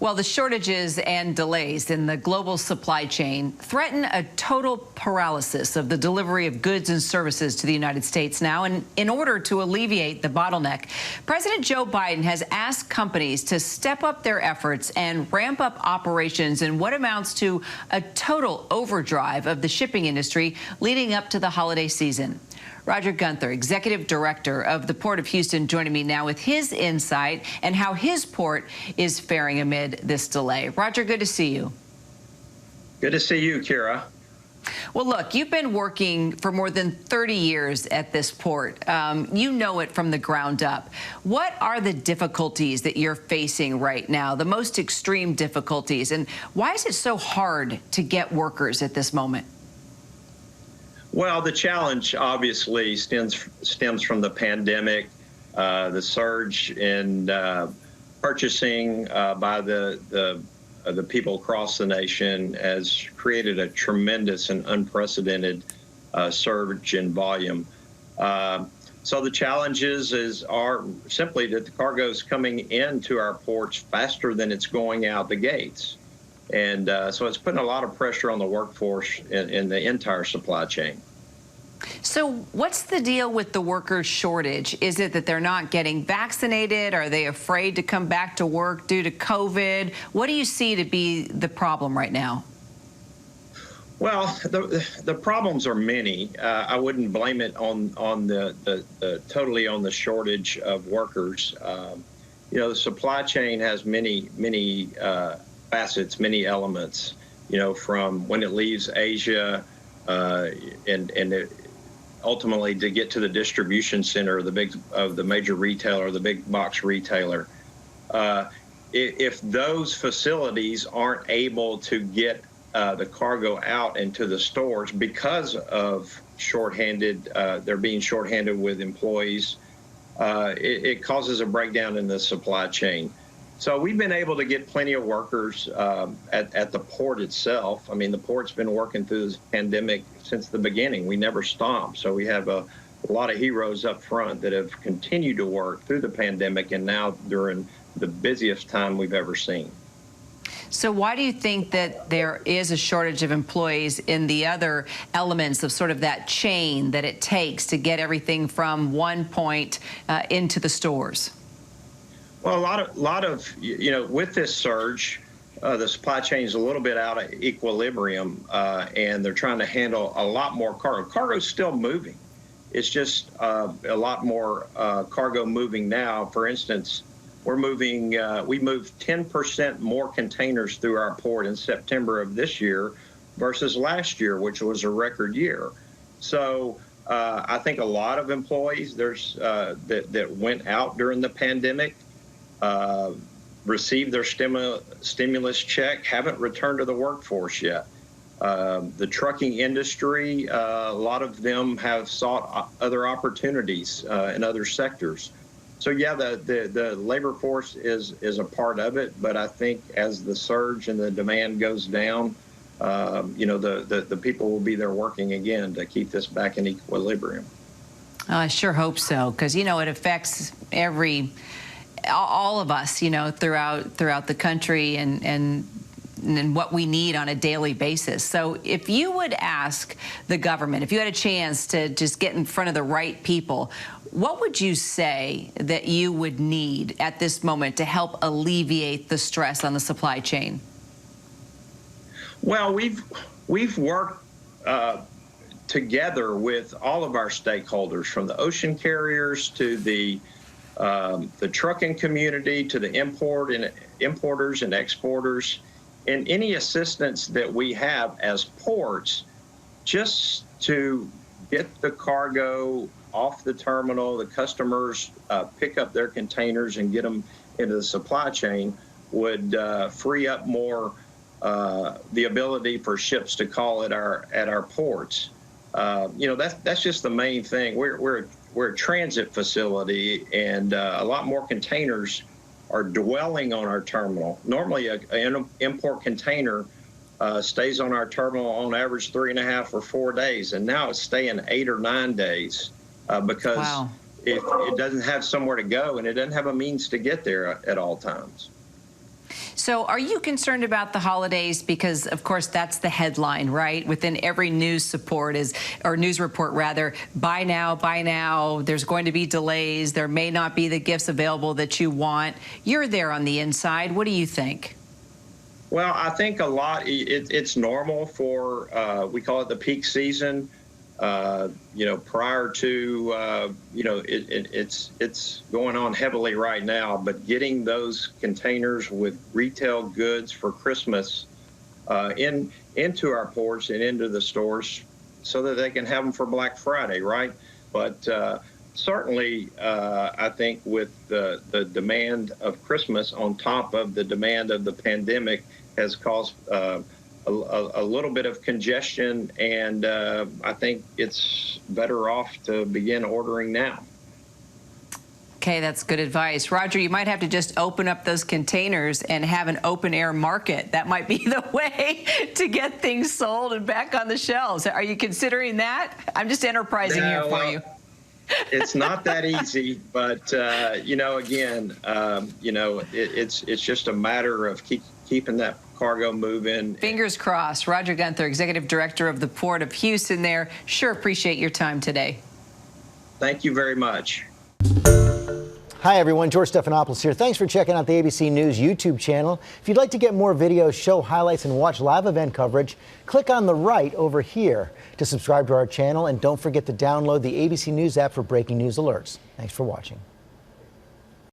Well, the shortages and delays in the global supply chain threaten a total paralysis of the delivery of goods and services to the United States now. And in order to alleviate the bottleneck, President Joe Biden has asked companies to step up their efforts and ramp up operations in what amounts to a total overdrive of the shipping industry leading up to the holiday season. Roger Gunther, Executive Director of the Port of Houston, joining me now with his insight and how his port is faring amid this delay. Roger, good to see you. Good to see you, Kira. Well, look, you've been working for more than 30 years at this port. You know it from the ground up. What are the difficulties that you're facing right now, the most extreme difficulties, and why is it so hard to get workers at this moment? Well, the challenge obviously stems from the pandemic. The surge in purchasing by the people across the nation has created a tremendous and unprecedented surge in volume. So the challenges are simply that the cargo is coming into our ports faster than it's going out the gates. And so it's putting a lot of pressure on the workforce in the entire supply chain. So what's the deal with the worker shortage? Is it that they're not getting vaccinated? Are they afraid to come back to work due to COVID? What do you see to be the problem right now? Well, the problems are many. I wouldn't blame it on totally on the shortage of workers. You know, the supply chain has many facets, many elements. You know, from when it leaves Asia ultimately to get to the distribution center of the major retailer, the big box retailer. If those facilities aren't able to get the cargo out into the stores because of shorthanded, they're being shorthanded with employees, it causes a breakdown in the supply chain. So we've been able to get plenty of workers at the port itself. I mean, the port's been working through this pandemic since the beginning. We never stopped. So we have a lot of heroes up front that have continued to work through the pandemic and now during the busiest time we've ever seen. So why do you think that there is a shortage of employees in the other elements of sort of that chain that it takes to get everything from one point into the stores? Well, a lot of you know, with this surge, the supply chain is a little bit out of equilibrium, and they're trying to handle a lot more cargo. Cargo's still moving. It's just a lot more cargo moving now. For instance, we moved 10% more containers through our port in September of this year versus last year, which was a record year. So I think a lot of employees that went out during the pandemic received their stimulus check, haven't returned to the workforce yet. The trucking industry, a lot of them have sought other opportunities in other sectors. So yeah, the labor force is a part of it, but I think as the surge and the demand goes down, you know, the people will be there working again to keep this back in equilibrium. I sure hope so, because, you know, it affects all of us, you know, throughout the country and what we need on a daily basis. So if you would ask the government, if you had a chance to just get in front of the right people, what would you say that you would need at this moment to help alleviate the stress on the supply chain? Well, we've worked together with all of our stakeholders, from the ocean carriers to the trucking community to the importers and exporters, and any assistance that we have as ports just to get the cargo off the terminal, the customers pick up their containers and get them into the supply chain would free up more the ability for ships to call at our ports. You know, that's just the main thing. We're a transit facility, and a lot more containers are dwelling on our terminal. Normally, an import container stays on our terminal on average 3.5 or 4 days, and now it's staying 8 or 9 days because wow. it doesn't have somewhere to go, and it doesn't have a means to get there at all times. So are you concerned about the holidays? Because, of course, that's the headline, right? Within every news report rather, buy now, there's going to be delays, there may not be the gifts available that you want. You're there on the inside. What do you think? Well, I think a lot, it's normal for, we call it the peak season. Prior to, it's going on heavily right now, but getting those containers with retail goods for Christmas into our ports and into the stores so that they can have them for Black Friday, right? But certainly, I think with the demand of Christmas on top of the demand of the pandemic has caused a little bit of congestion, and I think it's better off to begin ordering now. Okay, that's good advice. Roger, you might have to just open up those containers and have an open air market. That might be the way to get things sold and back on the shelves. Are you considering that? I'm just enterprising here for you. It's not that easy, but again, it's just a matter of keeping that cargo moving. Fingers crossed. Roger Gunther, Executive Director of the Port of Houston there. Sure appreciate your time today. Thank you very much. Hi, everyone. George Stephanopoulos here. Thanks for checking out the ABC News YouTube channel. If you'd like to get more videos, show highlights, and watch live event coverage, click on the right over here to subscribe to our channel. And don't forget to download the ABC News app for breaking news alerts. Thanks for watching.